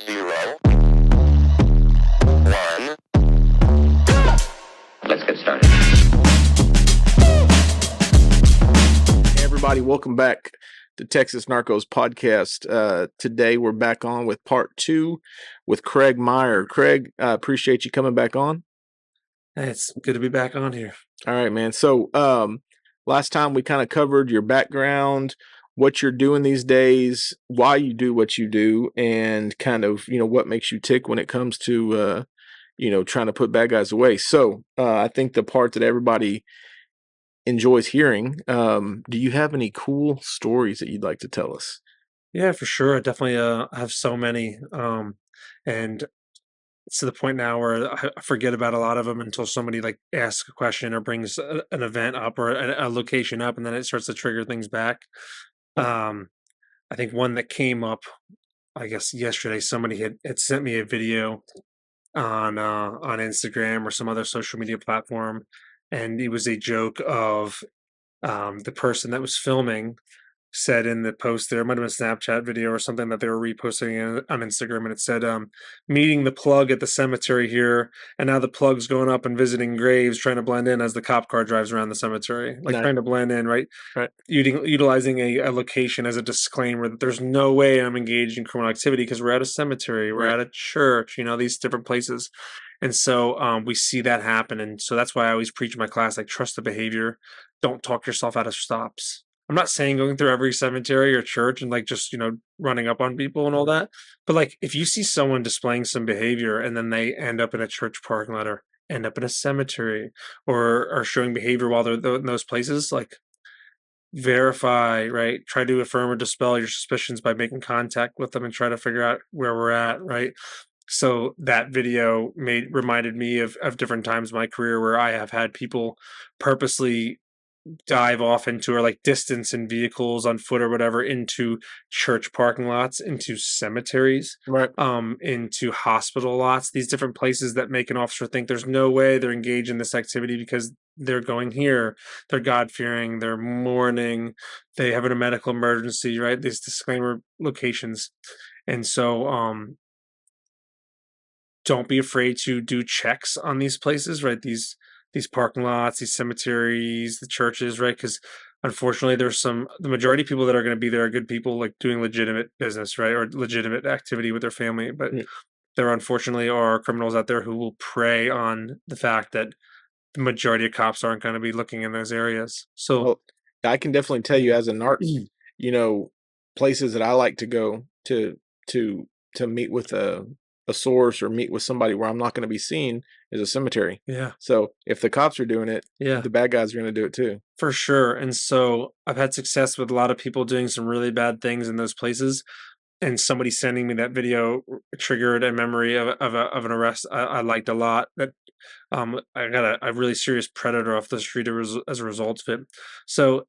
0, 1. Let's get started. Hey everybody, welcome back to Texas Narcos Podcast. Today we're back on with part 2 with Craig Meyer. Craig, appreciate you coming back on. Hey, it's good to be back on here. All right, man. So last time we kind of covered your background, what you're doing these days, why you do what you do, and kind of, what makes you tick when it comes to, trying to put bad guys away. So I think the part that everybody enjoys hearing, do you have any cool stories that you'd like to tell us? Yeah, for sure. I definitely have so many. And it's to the point now where I forget about a lot of them until somebody like asks a question or brings an event up or a location up, and then it starts to trigger things back. I think one that came up, I guess yesterday, somebody had sent me a video on Instagram or some other social media platform, and it was a joke of the person that was filming said in the post there, it might have been a Snapchat video or something that they were reposting on Instagram, and it said, meeting the plug at the cemetery here, and now the plug's going up and visiting graves, trying to blend in as the cop car drives around the cemetery, like Nice. trying to blend in, right? Right. Utilizing a location as a disclaimer that there's no way I'm engaged in criminal activity because we're at a cemetery, we're Right. at a church, these different places. And so we see that happen. And so that's why I always preach in my class, like, trust the behavior. Don't talk yourself out of stops. I'm not saying going through every cemetery or church and like just, running up on people and all that. But like if you see someone displaying some behavior and then they end up in a church parking lot or end up in a cemetery or are showing behavior while they're in those places, like verify, right? Try to affirm or dispel your suspicions by making contact with them and try to figure out where we're at, right? So that video reminded me of different times in my career where I have had people purposely dive off into or like distance in vehicles on foot or whatever into church parking lots, into cemeteries, Right. into hospital lots, these different places that make an officer think there's no way they're engaged in this activity because they're going here, they're God-fearing, they're mourning, they have a medical emergency, right? These disclaimer locations. And so don't be afraid to do checks on these places, right? These parking lots, these cemeteries, the churches, right? Because unfortunately, the majority of people that are going to be there are good people, like doing legitimate business, right? Or legitimate activity with their family. But there unfortunately are criminals out there who will prey on the fact that the majority of cops aren't going to be looking in those areas. So Well, I can definitely tell you as a narc, places that I like to go to meet with a source or meet with somebody where I'm not going to be seen is a cemetery. yeah. So if the cops are doing it, Yeah. the bad guys are going to do it too. For sure. And so I've had success with a lot of people doing some really bad things in those places. And somebody sending me that video triggered a memory of an arrest I liked a lot. That I got a really serious predator off the street as a result of it. So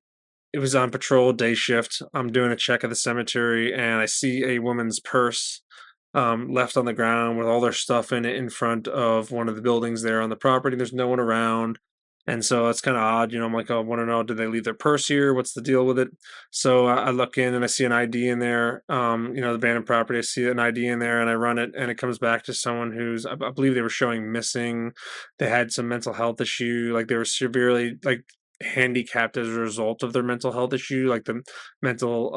it was on patrol, day shift. I'm doing a check at the cemetery, and I see a woman's purse left on the ground with all their stuff in it in front of one of the buildings there on the property. There's no one around. And so it's kind of odd, I'm like, oh, I want to know, did they leave their purse here? What's the deal with it? So I look in and I see an ID in there, the abandoned property. I see an ID in there and I run it and it comes back to someone who's, I believe they were showing missing. They had some mental health issue, like they were severely handicapped as a result of their mental health issue, like the mental,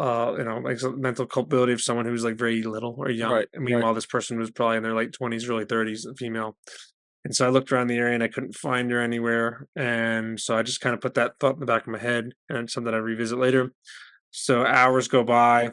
mental culpability of someone who's like very little or young. Right, And meanwhile, this person was probably in their late 20s, early 30s, a female. And so I looked around the area and I couldn't find her anywhere. And so I just kind of put that thought in the back of my head, and it's something I revisit later. So hours go by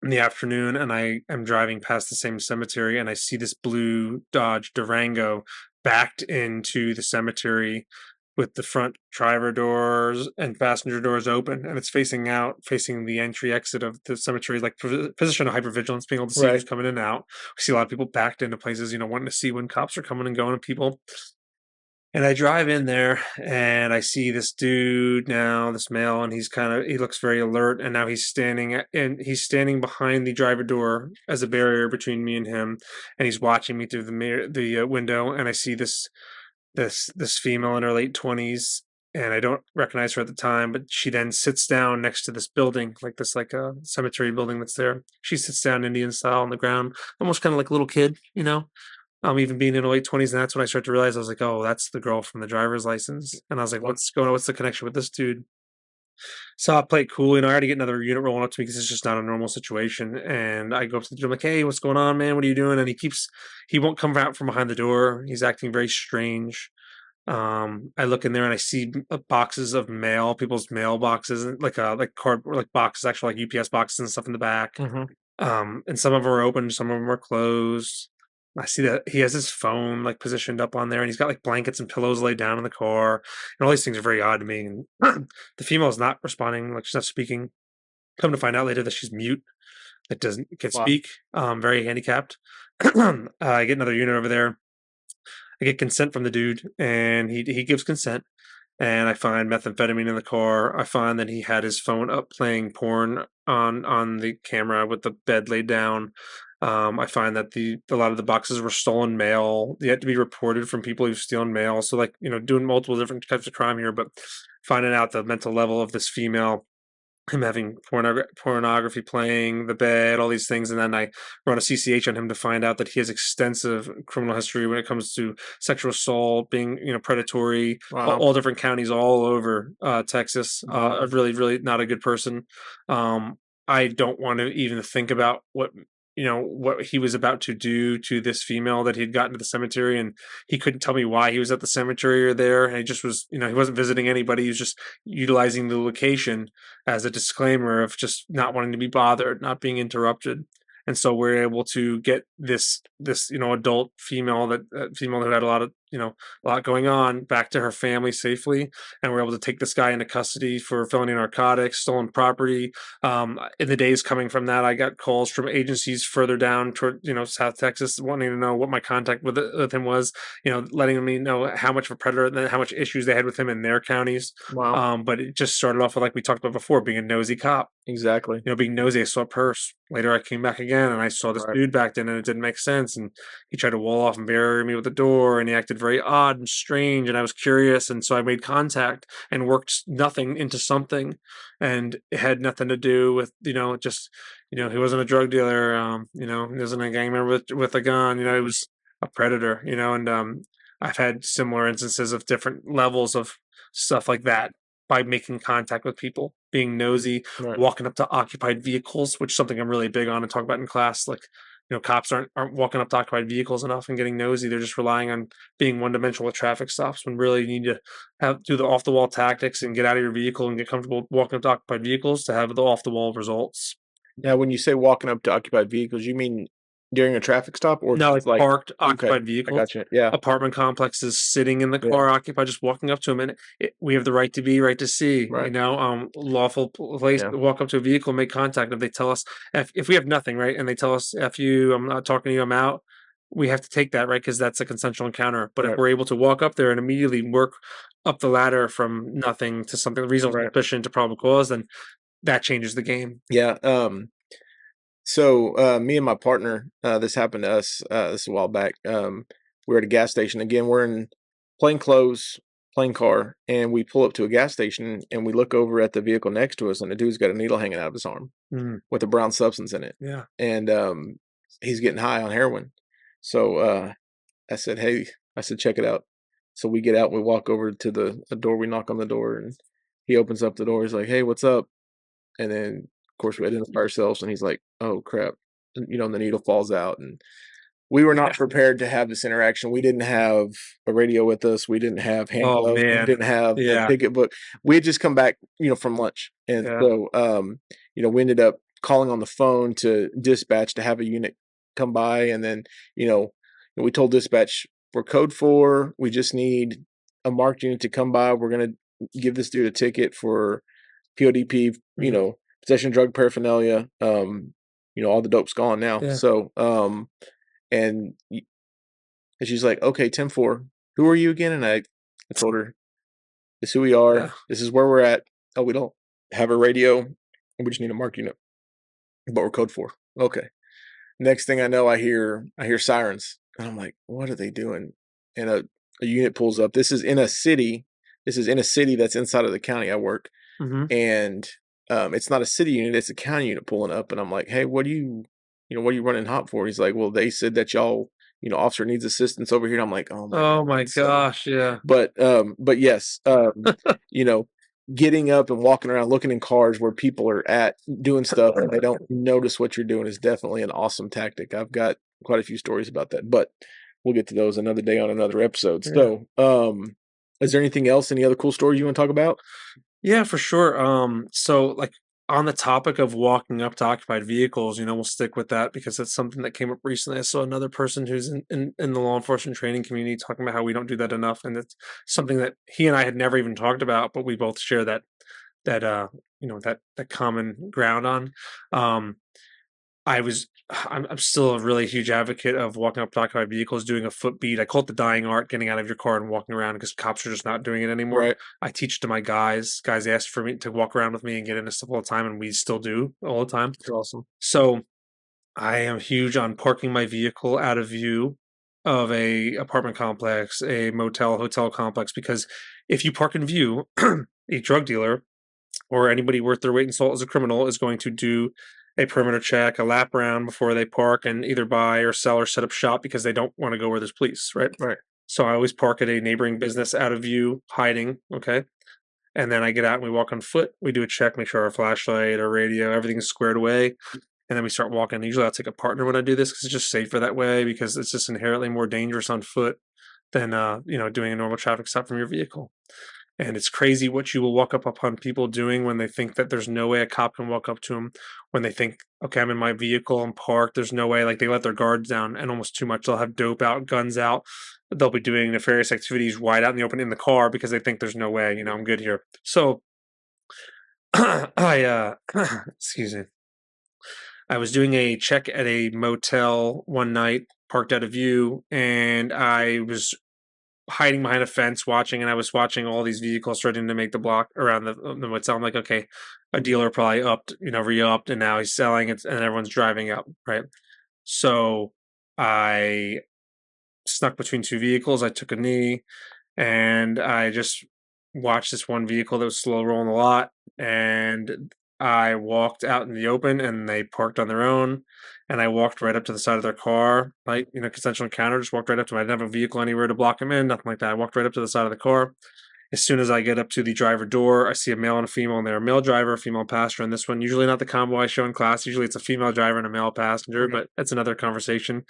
in the afternoon and I am driving past the same cemetery and I see this blue Dodge Durango backed into the cemetery with the front driver doors and passenger doors open, and it's facing the entry exit of the cemetery, like position of hypervigilance, being able to see who's coming in and out. We see a lot of people backed into places, wanting to see when cops are coming and going and people. And I drive in there and I see this dude now, this male, and he looks very alert. And now he's standing behind the driver door as a barrier between me and him. And he's watching me through the window. And I see this female in her late 20s and I don't recognize her at the time, but she then sits down next to this building, like a cemetery building that's there. She sits down Indian style on the ground, almost kind of like a little kid, even being in her late 20s. And that's when I started to realize, I was like, oh, that's the girl from the driver's license. And I was like, Wow. what's going on? What's the connection with this dude? So I play it cool. I already get another unit rolling up to me because it's just not a normal situation. And I go up to the dude, I'm like, hey, what's going on, man? What are you doing? And he won't come out from behind the door. He's acting very strange. I look in there and I see boxes of mail, people's mailboxes, and like cardboard, like boxes, actually like UPS boxes and stuff in the back. Mhm. And some of them are open, some of them are closed. I see that he has his phone like positioned up on there, and he's got like blankets and pillows laid down in the car, and all these things are very odd to me. And the female is not responding, like she's not speaking. Come to find out later that she's mute, that doesn't can Wow. speak, very handicapped. I get another unit over there. I get consent from the dude, and he gives consent. And I find methamphetamine in the car. I find that he had his phone up playing porn on the camera with the bed laid down. I find that a lot of the boxes were stolen mail. They had to be reported from people who've stolen mail. So like, doing multiple different types of crime here, but finding out the mental level of this female, him having pornography playing, the bed, all these things. And then I run a CCH on him to find out that he has extensive criminal history when it comes to sexual assault, being, predatory, Wow. all different counties all over Texas. Wow. A really, really not a good person. I don't want to even think about what he was about to do to this female that he'd gotten to the cemetery, and he couldn't tell me why he was at the cemetery or there. And he just was, he wasn't visiting anybody. He was just utilizing the location as a disclaimer of just not wanting to be bothered, not being interrupted. And so we're able to get this adult female female who had a lot going on back to her family safely, and we're able to take this guy into custody for felony narcotics, stolen property. In the days coming from that, I got calls from agencies further down toward South Texas wanting to know what my contact with him was, letting me know how much of a predator and how much issues they had with him in their counties. Wow. But it just started off with, like we talked about before, being a nosy cop. Exactly. Being nosy. I saw a purse. Later, I came back again, and I saw this Right. dude back then, and it didn't make sense. And he tried to wall off and bury me with the door, and he acted very odd and strange. And I was curious, and so I made contact and worked nothing into something, and it had nothing to do with just he wasn't a drug dealer. He wasn't a gang member with a gun. He was a predator. And I've had similar instances of different levels of stuff like that by making contact with people, being nosy, Right. walking up to occupied vehicles, which is something I'm really big on and talk about in class. Like, cops aren't walking up to occupied vehicles enough and getting nosy. They're just relying on being one dimensional with traffic stops, when really you need to do the off the wall tactics and get out of your vehicle and get comfortable walking up to occupied vehicles to have the off the wall results. Now, when you say walking up to occupied vehicles, you mean during a traffic stop or No, just like like parked okay, occupied I vehicles, got you. Yeah. apartment complexes, sitting in the Yeah. car occupied, just walking up to them, and we have the right to be, right to see. Right. Lawful place Yeah. to walk up to a vehicle, make contact. If they tell us, if we have nothing, right, and they tell us, "F you, I'm not talking to you, I'm out," we have to take that, right, because that's a consensual encounter. But if Right. we're able to walk up there and immediately work up the ladder from nothing to something reasonable Right. suspicion to probable cause, then that changes the game. Yeah. So me and my partner, this happened to us this is a while back. We were at a gas station. Again, we're in plain clothes, plain car, and we pull up to a gas station and we look over at the vehicle next to us, and the dude's got a needle hanging out of his arm Mm, with a brown substance in it. yeah. And he's getting high on heroin. So I said, "Hey," I said, "check it out." So we get out and we walk over to the door. We knock on the door, and he opens up the door. He's like, "Hey, what's up?" And then, of course, we identify ourselves, and he's like, "Oh crap!" And the needle falls out, and we were Yeah. not prepared to have this interaction. We didn't have a radio with us. We didn't have Oh, handcuffs. We man. didn't have a Yeah. ticket book. We had just come back, from lunch, and Yeah. so we ended up calling on the phone to dispatch to have a unit come by, and then you know, we told dispatch we're code 4. We just need a marked unit to come by. We're gonna give this dude a ticket for PODP, Mhm. possession of drug paraphernalia. All the dope's gone now. Yeah. So, and and she's like, "Okay, 10-4. Who are you again?" And I told her, "This is who we are. Yeah. This is where we're at. Oh, we don't have a radio. We just need a marked unit, but we're code 4. Okay." Next thing I know, I hear sirens, and I'm like, "What are they doing?" And a unit pulls up. This is in a city this is in a city that's inside of the county I work, Mhm. and it's not a city unit, it's a county unit pulling up, and I'm like, "Hey, what are you running hot for?" He's like, "Well, they said that y'all, officer needs assistance over here." And I'm like, "Oh my Oh my god!" So, gosh, yeah. but yes, you know, getting up and walking around, looking in cars where people are at doing stuff and they don't notice what you're doing is definitely an awesome tactic. I've got quite a few stories about that, but we'll get to those another day on another episode. Yeah. So, is there anything else? Any other cool stories you want to talk about? Yeah, for sure. So like on the topic of walking up to occupied vehicles, we'll stick with that because it's something that came up recently. I saw another person who's in the law enforcement training community talking about how we don't do that enough. And it's something that he and I had never even talked about, but we both share that common ground on. Um, I'm still a really huge advocate of walking up to occupied vehicles, doing a foot beat. I call it the dying art, getting out of your car and walking around because cops are just not doing it anymore. Right. I teach it to my guys. Guys ask for me to walk around with me and get into stuff all the time, and we still do all the time. That's awesome. So I am huge on parking my vehicle out of view of a apartment complex, a motel, hotel complex, because if you park in view, a drug dealer or anybody worth their weight in salt as a criminal is going to do a perimeter check, a lap around before they park and either buy or sell or set up shop because they don't want to go where there's police, right? Right. So I always park at a neighboring business out of view, hiding, okay? And then I get out and we walk on foot. We do a check, make sure our flashlight, our radio, everything's squared away. And then we start walking. Usually I'll take a partner when I do this because it's just safer that way because it's just inherently more dangerous on foot than doing a normal traffic stop from your vehicle. And it's crazy what you will walk up upon people doing when they think that there's no way a cop can walk up to them. When they think, okay, I'm in my vehicle, I'm parked, there's no way. Like they let their guards down and almost too much. They'll have dope out, guns out. They'll be doing nefarious activities wide out in the open in the car because they think there's no way, I'm good here. So excuse me. I was doing a check at a motel one night, parked out of view, and I was hiding behind a fence watching, and I was watching all these vehicles starting to make the block around the motel. I'm like, okay, a dealer probably re-upped, and now he's selling it, and everyone's driving up, right? So I snuck between two vehicles. I took a knee, and I just watched this one vehicle that was slow rolling a lot, and I walked out in the open, and they parked on their own, and I walked right up to the side of their car, like consensual encounter. Just walked right up to them. I didn't have a vehicle anywhere to block them in, nothing like that. I walked right up to the side of the car. As soon as I get up to the driver door, I see a male and a female, and they're a male driver, a female passenger. And this one, usually not the combo I show in class. Usually it's a female driver and a male passenger, but that's another conversation.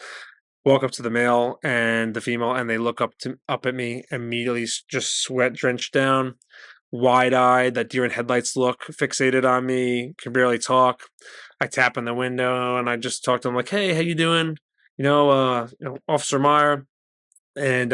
Walk up to the male and the female, and they look up at me immediately, just sweat drenched down, wide eyed, that deer in headlights look, fixated on me, can barely talk. I tap on the window and I just talk to them like, "Hey, how you doing? Officer Meyer," and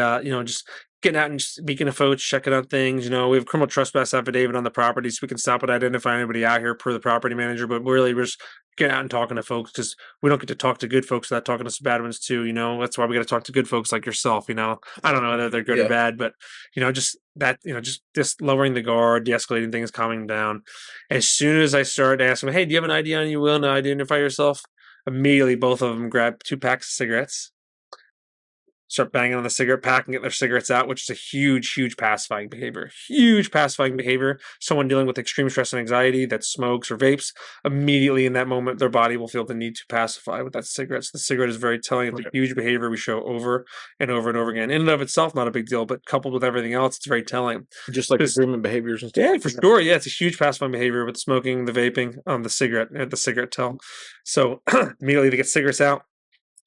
just getting out and just speaking to folks, checking out things. We have criminal trespass affidavit on the property, so we can stop and identify anybody out here per the property manager. But really, we're just getting out and talking to folks because we don't get to talk to good folks without talking to some bad ones too. That's why we got to talk to good folks like yourself. I don't know whether they're good or Yeah. bad, but just that, just lowering the guard, de-escalating things, calming down. As soon as I start asking, "Hey, do you have an ID on you? Willing to identify yourself?" Immediately, both of them grab 2 packs of cigarettes, start banging on the cigarette pack and get their cigarettes out, which is a huge, huge pacifying behavior. Huge pacifying behavior. Someone dealing with extreme stress and anxiety that smokes or vapes, immediately in that moment, their body will feel the need to pacify with that cigarette. So the cigarette is very telling. It's a huge behavior we show over and over and over again. In and of itself, not a big deal, but coupled with everything else, it's very telling. Just like agreement behaviors and stuff. Yeah, for sure. Yeah, it's a huge pacifying behavior with smoking, the vaping, the cigarette, at the cigarette tell. So immediately they get cigarettes out.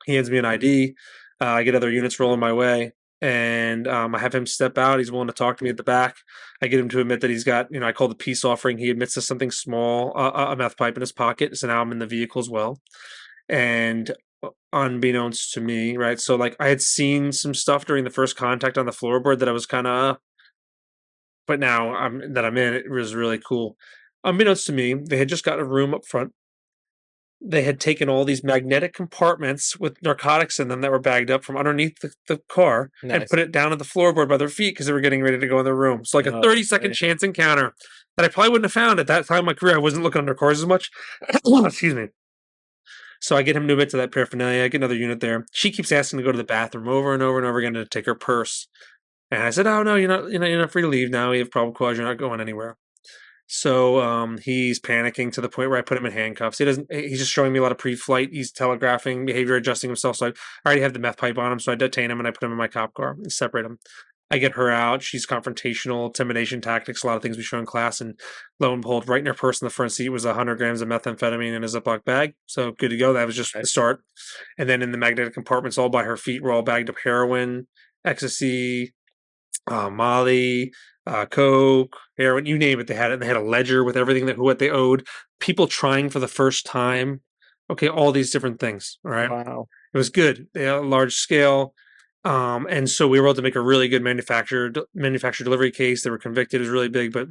He hands me an ID. I get other units rolling my way, and I have him step out. He's willing to talk to me at the back. I get him to admit that he's got, I call the peace offering. He admits to something small, a meth pipe in his pocket. So now I'm in the vehicle as well. And unbeknownst to me, right? So like I had seen some stuff during the first contact on the floorboard that I was kind of, but now I'm in, it was really cool. Unbeknownst to me, they had just got a room up front. They had taken all these magnetic compartments with narcotics in them that were bagged up from underneath the car and put it down on the floorboard by their feet because they were getting ready to go in their room. So like a 30-second chance encounter that I probably wouldn't have found at that time in my career. I wasn't looking under cars as much. Excuse me. So I get him to admit to that paraphernalia. I get another unit there. She keeps asking to go to the bathroom over and over and over again to take her purse. And I said, "Oh no, you're not free to leave now. You have probable cause. You're not going anywhere." So he's panicking to the point where I put him in handcuffs. He's just showing me a lot of pre-flight. He's telegraphing behavior, adjusting himself. So I already have the meth pipe on him. So I detain him and I put him in my cop car and separate him. I get her out. She's confrontational, intimidation tactics, a lot of things we show in class. And lo and behold, right in her purse in the front seat was 100 grams of methamphetamine in a Ziploc bag. So good to go. That was just Okay. the start. And then in the magnetic compartments, all by her feet, were all bagged up heroin, ecstasy, Molly, coke, heroin, you name it. They had it. They had a ledger with everything what they owed. People trying for the first time. Okay, all these different things. All right, Wow. it was good. They had a large scale, and so we were able to make a really good manufacturer delivery case. They were convicted. It was really big, but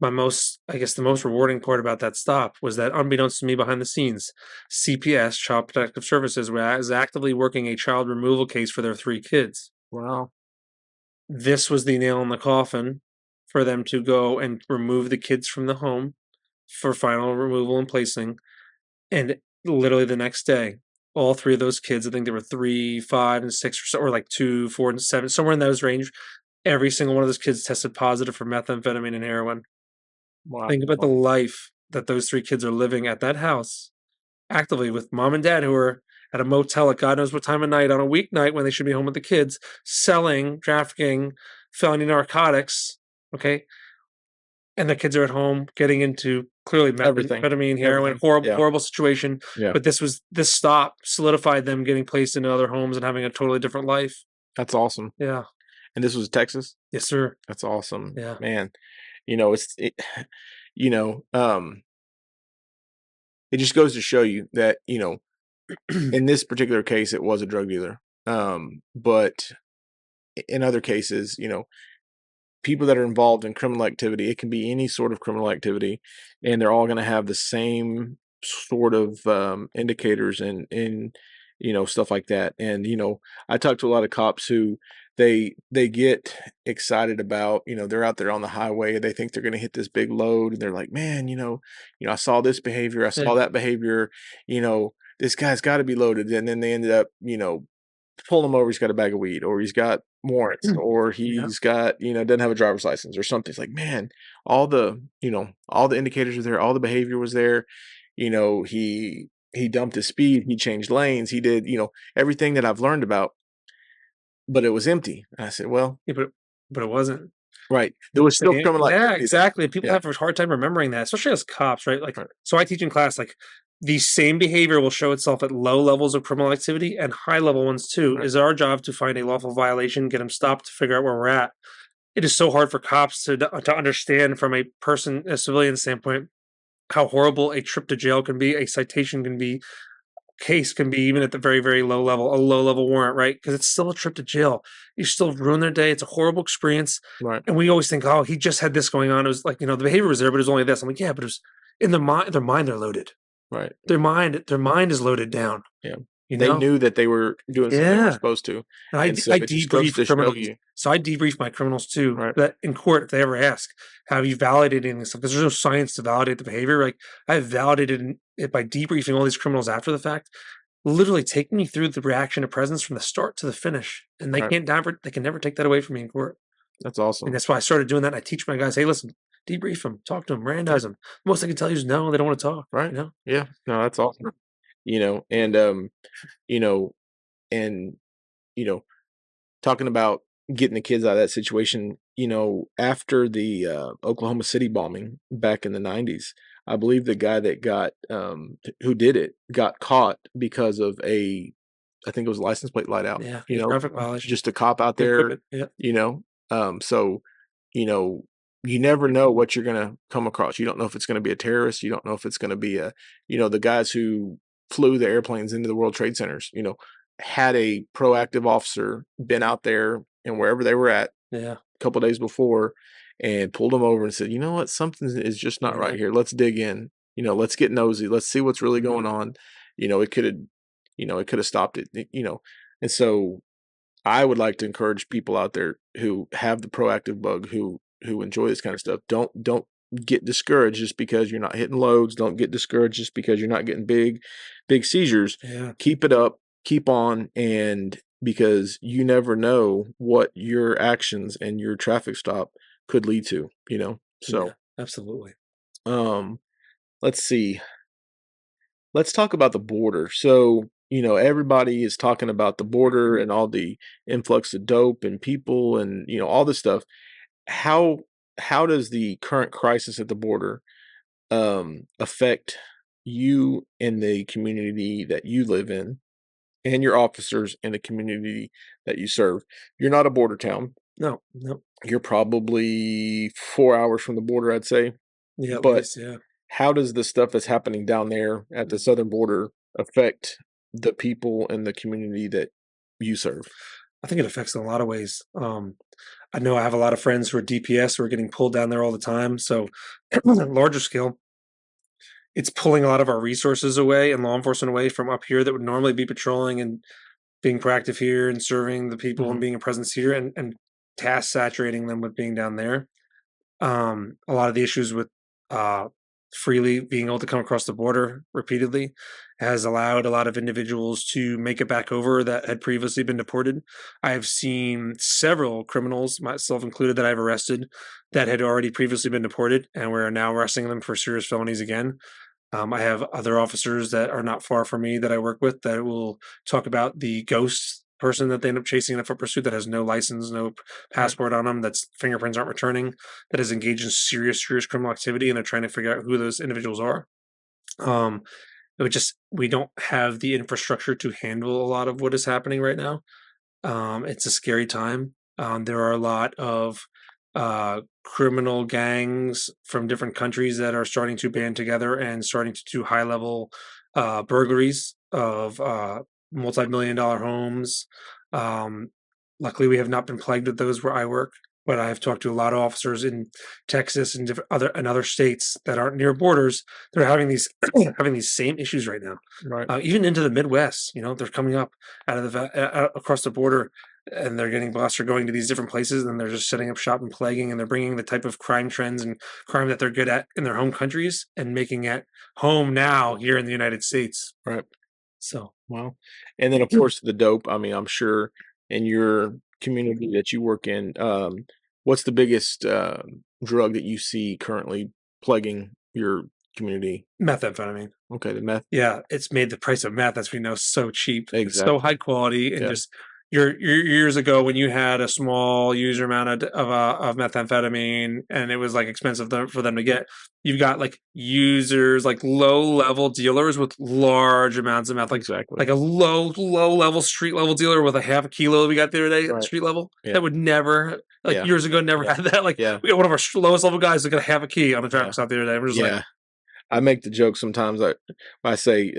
I guess, the most rewarding part about that stop was that, unbeknownst to me behind the scenes, CPS, Child Protective Services, was actively working a child removal case for their 3 kids. Wow. This was the nail in the coffin for them to go and remove the kids from the home for final removal and placing. And literally the next day, all 3 of those kids, I think there were 3, 5, and 6, or like 2, 4, and 7, somewhere in those range. Every single one of those kids tested positive for methamphetamine and heroin. Wow. Think about the life that those 3 kids are living at that house, actively with mom and dad who are at a motel at God knows what time of night on a weeknight when they should be home with the kids, selling, trafficking, felony narcotics. Okay. And the kids are at home getting into clearly Everything. methamphetamine, heroin, Everything. horrible, Yeah. horrible situation. Yeah. But this stop solidified them getting placed into other homes and having a totally different life. That's awesome. Yeah. And this was Texas? Yes, sir. That's awesome. Yeah. Man. You know, it just goes to show you that, in this particular case, it was a drug dealer. But in other cases, people that are involved in criminal activity, it can be any sort of criminal activity, and they're all going to have the same sort of indicators and stuff like that. And I talk to a lot of cops who they get excited about, they're out there on the highway, they think they're going to hit this big load, and they're like, man, I saw this behavior, I saw that behavior, this guy's got to be loaded, and then they ended up pull him over, he's got a bag of weed, or he's got warrants, or he's got, doesn't have a driver's license or something. It's like, man, all the indicators were there, all the behavior was there. He dumped his speed, he changed lanes, he did, everything that I've learned about, but it was empty. And I said, well, Yeah, but it wasn't. right. There was still criminal activity. Yeah, exactly. People have a hard time remembering that, especially as cops, right? Like, so I teach in class, like, the same behavior will show itself at low levels of criminal activity and high level ones too. Right. Is our job to find a lawful violation, get them stopped, to figure out where we're at. It is so hard for cops to understand from a civilian standpoint, how horrible a trip to jail can be, a citation can be, case can be, even at the very, very low level, a low level warrant, right? Because it's still a trip to jail. You still ruin their day. It's a horrible experience. Right. And we always think, oh, he just had this going on. It was like, the behavior was there, but it was only this. I'm like, yeah, but it was in their mind, they're loaded. Right. Their mind is loaded down. Yeah. They knew that they were doing something they were supposed to. And I debrief criminals. So I debrief my criminals too. Right. That in court, if they ever ask, have you validated any of this stuff? Because there's no science to validate the behavior. Like, I've validated it by debriefing all these criminals after the fact, literally taking me through the reaction to presence from the start to the finish. And they can never take that away from me in court. That's awesome. And that's why I started doing that. I teach my guys, hey, listen, debrief them, talk to them, Mirandize them. Most I can tell you is no, they don't want to talk. Right. Yeah. No, that's awesome. And talking about getting the kids out of that situation, after the Oklahoma City bombing back in the 90s, I believe the guy that got who did it got caught because of I think it was a license plate light out. Yeah, traffic violation. Just a cop out there. So you never know what you're going to come across. You don't know if it's going to be a terrorist. You don't know if it's going to be the guys who flew the airplanes into the World Trade Centers, had a proactive officer been out there and wherever they were at a couple of days before and pulled them over and said, you know what, something is just not right here. Let's dig in, let's get nosy. Let's see what's really going on. It could have stopped it, and so I would like to encourage people out there who have the proactive bug, who enjoy this kind of stuff. Don't get discouraged just because you're not hitting loads. Don't get discouraged just because you're not getting big seizures. Yeah. Keep it up, keep on, and because you never know what your actions and your traffic stop could lead to, you know? Yeah, So, absolutely. um, let's see. Let's talk about the border. So, everybody is talking about the border and all the influx of dope and people and, all this stuff. How how does the current crisis at the border affect you and the community that you live in and your officers in the community that you serve? You're not a border town. No, no. You're probably 4 hours from the border, I'd say. Yeah, at But least, yeah. how does the stuff that's happening down there at the southern border affect the people and the community that you serve? I think it affects in a lot of ways. I know I have a lot of friends who are DPS who are getting pulled down there all the time. So, larger scale, it's pulling a lot of our resources away and law enforcement away from up here that would normally be patrolling and being proactive here and serving the people and Mhm. being a presence here and task saturating them with being down there. A lot of the issues with uh, freely being able to come across the border repeatedly has allowed a lot of individuals to make it back over that had previously been deported. I have seen several criminals, myself included, that I've arrested that had already previously been deported, and we're now arresting them for serious felonies again. I have other officers that are not far from me that I work with that will talk about the ghost person that they end up chasing in a foot pursuit that has no license, no Right. passport on them, that's fingerprints aren't returning, that is engaged in serious criminal activity, and they're trying to figure out who those individuals are. Um, it would just we don't have the infrastructure to handle a lot of what is happening right now. It's a scary time. There are a lot of criminal gangs from different countries that are starting to band together and starting to do high level burglaries of multi-million dollar homes. Um, Luckily, we have not been plagued with those where I work, but I have talked to a lot of officers in Texas and different other states that aren't near borders. They're having these having these same issues right now. Right. Even into the Midwest, they're coming up out of across the border, and they're getting bused or going to these different places, and they're just setting up shop and plaguing, and they're bringing the type of crime trends and crime that they're good at in their home countries and making it home now here in the United States. Right. So Wow. And then, of course, the dope. I mean, I'm sure in your community that you work in, what's the biggest drug that you see currently plaguing your community? methamphetamine. Okay, the meth. Yeah, it's made the price of meth, as we know, so cheap. It's so Exactly. high quality, and Yeah. just your years ago when you had a small user amount of methamphetamine, and it was like expensive for them to get. You've got like users, like low level dealers with large amounts of meth, Exactly. like a low level street level dealer with a half a kilo that we got the other day, Right. street level, Yeah. that would never, like Yeah. years ago, never Yeah. had that. Like Yeah. we got one of our lowest level guys that got a half a key on the Yeah. traffic stop the other day. We're just like, Yeah. I make the joke sometimes. I say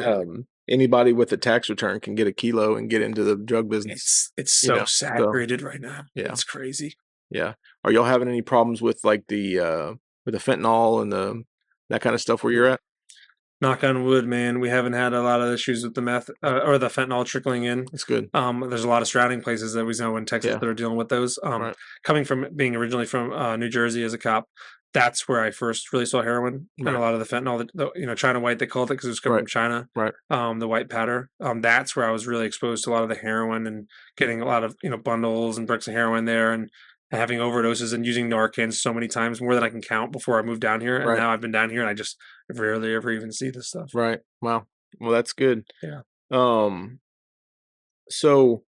anybody with a tax return can get a kilo and get into the drug business. it's You so know. So saturated right now. yeah. It's crazy. Yeah. Are y'all having any problems with like with the fentanyl and the that kind of stuff where you're at? Knock on wood, man. We haven't had a lot of issues with the meth or the fentanyl trickling in. That's good. There's a lot of surrounding places that we know in Texas Yeah. that are dealing with those. Right. Coming from being originally from New Jersey as a cop, that's where I first really saw heroin and a Right. lot of the fentanyl. China white they called it because it was coming Right. from China. Right. The white powder. That's where I was really exposed to a lot of the heroin and getting a lot of bundles and bricks of heroin there and having overdoses and using Narcan so many times, more than I can count, before I moved down here. And Right. now I've been down here and I just rarely ever even see this stuff. Right. Wow. Well, that's good. Yeah. Um. So,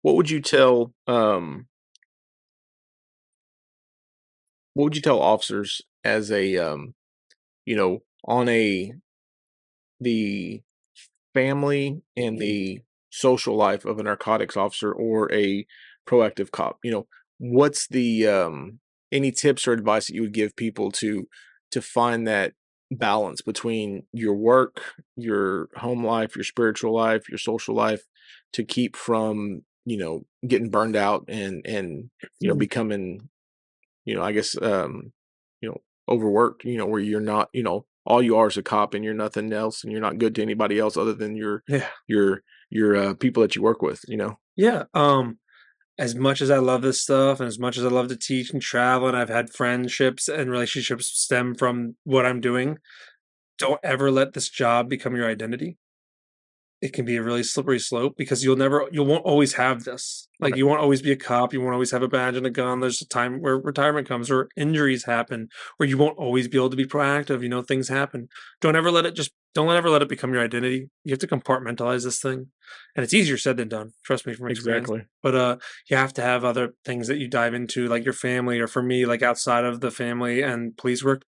what would you tell what would you tell officers as a on a the family and the social life of a narcotics officer or a proactive cop? What's the any tips or advice that you would give people to find that balance between your work, your home life, your spiritual life, your social life, to keep from getting burned out and becoming I guess you know overworked, where you're not, all you are is a cop and you're nothing else and you're not good to anybody else other than Yeah. your people that you work with. Yeah. As much as I love this stuff and as much as I love to teach and travel, and I've had friendships and relationships stem from what I'm doing, don't ever let this job become your identity. it can be a really slippery slope because you won't always have this. Like, Right. you won't always be a cop, you won't always have a badge and a gun. There's a time where retirement comes or injuries happen, where you won't always be able to be proactive. Things happen. Don't ever let it become your identity. You have to compartmentalize this thing. And it's easier said than done, trust me from experience. Exactly. But you have to have other things that you dive into, like your family, or for me, like outside of the family and police work.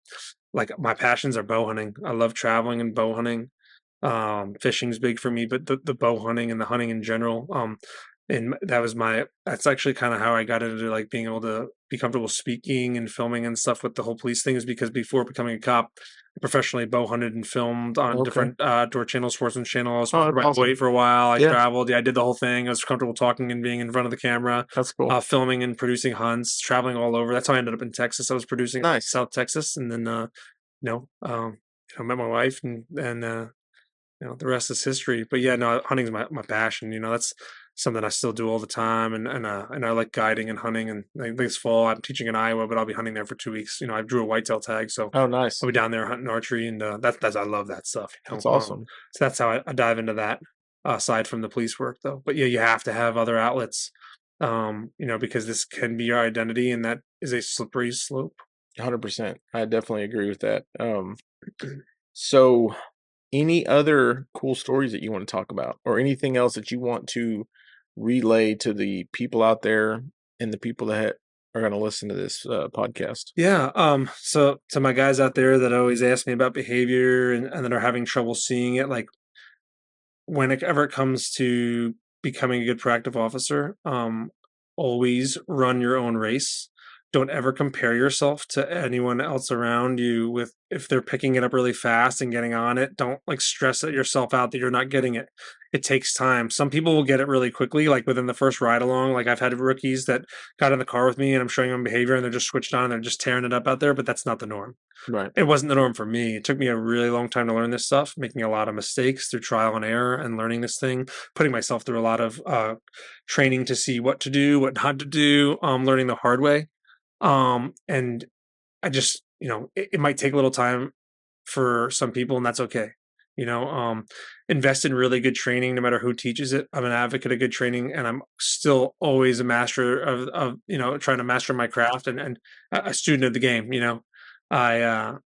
Like, my passions are bow hunting. I love traveling and bow hunting. Fishing's big for me, but the bow hunting and the hunting in general. And that's actually kind of how I got into like being able to be comfortable speaking and filming and stuff with the whole police thing, is because before becoming a cop, I professionally bow hunted and filmed on Okay. different outdoor channels, sportsman channel. I was Oh, working that's by awesome. Hawaii for a while. I Yeah, traveled. Yeah, I did the whole thing. I was comfortable talking and being in front of the camera, that's cool. filming and producing hunts, traveling all over. That's how I ended up in Texas. I was producing Nice. South Texas, and then you know, um, met my wife, and the rest is history. But yeah, no, hunting's my passion. That's something I still do all the time, and I like guiding and hunting. And like this fall, I'm teaching in Iowa, but I'll be hunting there for 2 weeks. I drew a whitetail tag, so Oh, nice. I'll be down there hunting archery, and that's I love that stuff. That's awesome. So that's how I dive into that. Aside from the police work, though, but yeah, you have to have other outlets. Because this can be your identity, and that is a slippery slope. 100%. I definitely agree with that. So any other cool stories that you want to talk about, or anything else that you want to relay to the people out there and the people that are going to listen to this podcast? Yeah. So to my guys out there that always ask me about behavior and that are having trouble seeing it, like, whenever it comes to becoming a good proactive officer, always run your own race. Don't ever compare yourself to anyone else around you. With If they're picking it up really fast and getting on it, don't like stress it yourself out that you're not getting it. It takes time. Some people will get it really quickly, like within the first ride along. Like, I've had rookies that got in the car with me and I'm showing them behavior and they're just switched on and they're just tearing it up out there, but that's not the norm. Right. It wasn't the norm for me. It took me a really long time to learn this stuff, making a lot of mistakes through trial and error and learning this thing, putting myself through a lot of training to see what to do, what not to do, learning the hard way. And I just, it might take a little time for some people, and that's okay. You know, um, Invest in really good training, no matter who teaches it. I'm an advocate of good training, and I'm still always a master of trying to master my craft and a student of the game. I uh,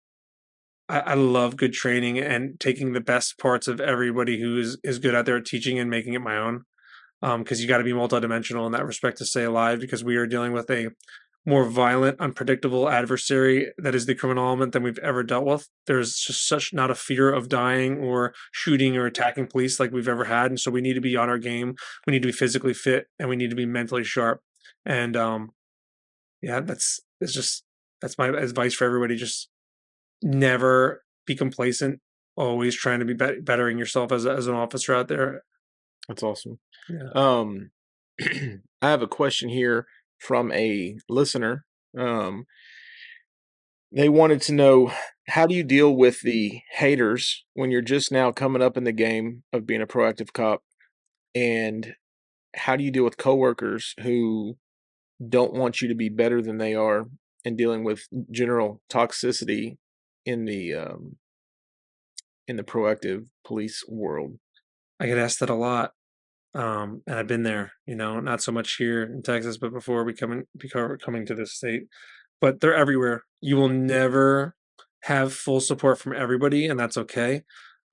I love good training and taking the best parts of everybody who is good out there at teaching and making it my own. Because you got to be multidimensional in that respect to stay alive, because we are dealing with a more violent, unpredictable adversary that is the criminal element than we've ever dealt with. There's just such not a fear of dying or shooting or attacking police like we've ever had. And so we need to be on our game. We need to be physically fit and we need to be mentally sharp. And yeah, that's my advice for everybody. Just never be complacent. Always trying to be bettering yourself as an officer out there. That's awesome. Yeah. Um, I have a question here from a listener. Um, they wanted to know, how do you deal with the haters when you're just now coming up in the game of being a proactive cop? And how do you deal with coworkers who don't want you to be better than they are, and dealing with general toxicity in the proactive police world? I get asked that a lot. And I've been there, not so much here in Texas, but before coming to this state. But they're everywhere. You will never have full support from everybody, and that's okay.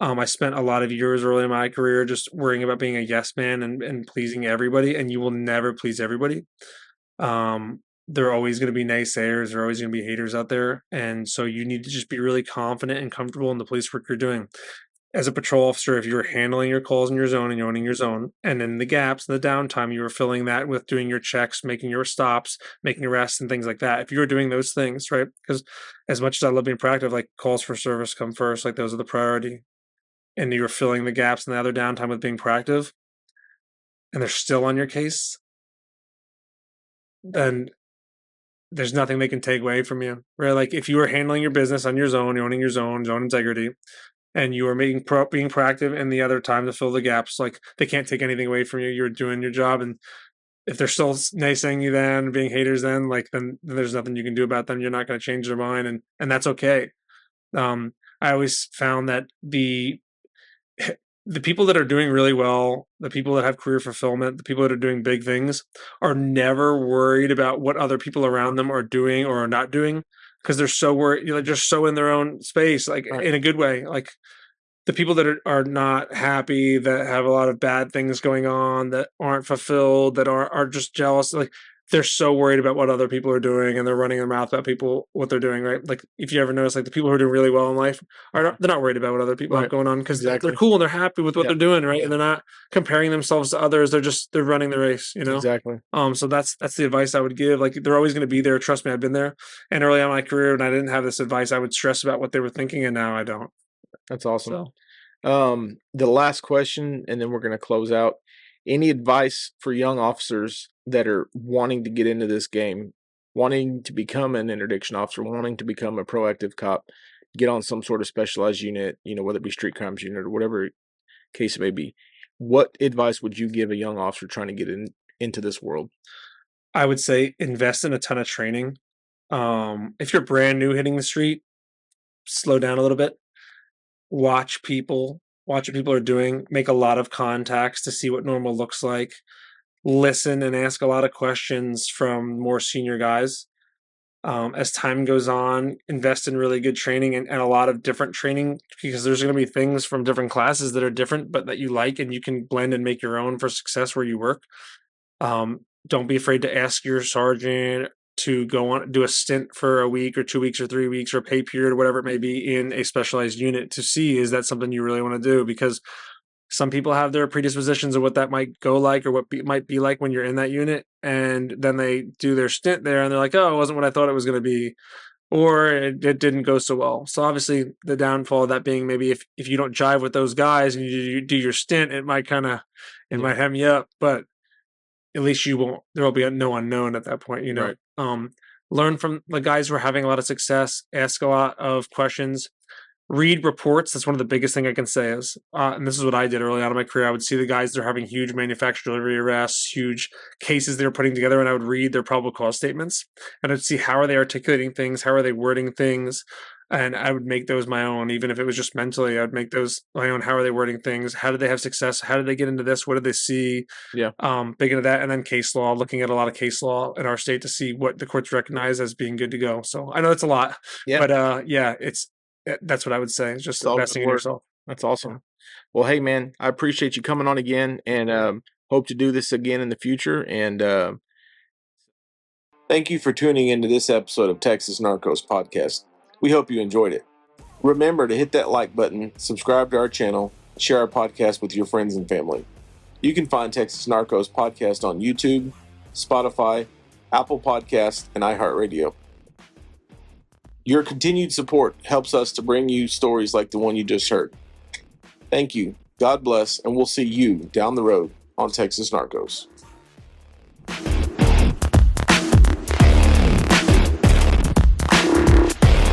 I spent a lot of years early in my career just worrying about being a yes man and pleasing everybody, and you will never please everybody. There are always going to be naysayers, there are always going to be haters out there, and so you need to just be really confident and comfortable in the police work you're doing. As a patrol officer, if you're handling your calls in your zone and you're owning your zone, and in the gaps and the downtime, you were filling that with doing your checks, making your stops, making arrests, and things like that. If you were doing those things, right? Because as much as I love being proactive, like, calls for service come first, like those are the priority. And you're filling the gaps and the other downtime with being proactive, and they're still on your case, then there's nothing they can take away from you, right? Like, if you were handling your business on your zone, you're owning your zone integrity, and you are being proactive in the other time to fill the gaps, like, they can't take anything away from you. You're doing your job, and if they're still naysaying you, then being haters, then then there's nothing you can do about them. You're not going to change their mind, and that's okay. I always found that the people that are doing really well, the people that have career fulfillment, the people that are doing big things are never worried about what other people around them are doing or are not doing, because they're so worried, they're just so in their own space, like Right. in a good way. Like the people that are not happy, that have a lot of bad things going on, that aren't fulfilled, that are just jealous, like they're so worried about what other people are doing, and they're running their mouth about people what they're doing, right? Like if you ever notice, like the people who are doing really well in life they're not worried about what other people have Right. going on, because they're Exactly. cool and they're happy with what Yeah. they're doing, right? And they're not comparing themselves to others. They're running the race, Exactly. So that's the advice I would give. Like they're always going to be there. Trust me, I've been there. And early on in my career, when I didn't have this advice, I would stress about what they were thinking, and now I don't. That's awesome. So The last question, and then we're going to close out. Any advice for young officers that are wanting to get into this game, wanting to become an interdiction officer, wanting to become a proactive cop, get on some sort of specialized unit, whether it be street crimes unit or whatever case it may be? What advice would you give a young officer trying to get into this world? I would say invest in a ton of training. If you're brand new hitting the street, slow down a little bit. Watch what people are doing. Make a lot of contacts to see what normal looks like. Listen and ask a lot of questions from more senior guys. As time goes on, invest in really good training and a lot of different training, because there's going to be things from different classes that are different, but that you like, and you can blend and make your own for success where you work. Don't be afraid to ask your sergeant to go on, do a stint for a week or 2 weeks or 3 weeks or pay period or whatever it may be in a specialized unit, to see, is that something you really want to do? Because some people have their predispositions of what that might go like, or might be like when you're in that unit, and then they do their stint there and they're like, oh, it wasn't what I thought it was going to be, or it didn't go so well. So obviously the downfall of that being, maybe if you don't jive with those guys and you do your stint, it might Yeah. hem you up, but at least there will be no unknown at that point. Right. Learn from the guys who are having a lot of success, ask a lot of questions, read reports. That's one of the biggest thing I can say is, and this is what I did early on in my career. I would see the guys that are having huge manufactured delivery arrests, huge cases they're putting together, and I would read their probable cause statements, and I'd see how are they articulating things, how are they wording things, and I would make those my own. Even if it was just mentally, I'd make those my own. How are they wording things? How did they have success? How did they get into this? What did they see? Yeah. Big into that, and then case law, looking at a lot of case law in our state to see what the courts recognize as being good to go. So I know it's a lot, Yeah. but yeah, that's what I would say. It's just It's all investing good in work. yourself. That's awesome. Well, hey, man, I appreciate you coming on again, and hope to do this again in the future. And thank you for tuning into this episode of Texas Narcos Podcast. We hope you enjoyed it. Remember to hit that like button, subscribe to our channel, share our podcast with your friends and family. You can find Texas Narcos Podcast on YouTube, Spotify, Apple Podcasts, and iHeartRadio. Your continued support helps us to bring you stories like the one you just heard. Thank you, God bless, and we'll see you down the road on Texas Narcos.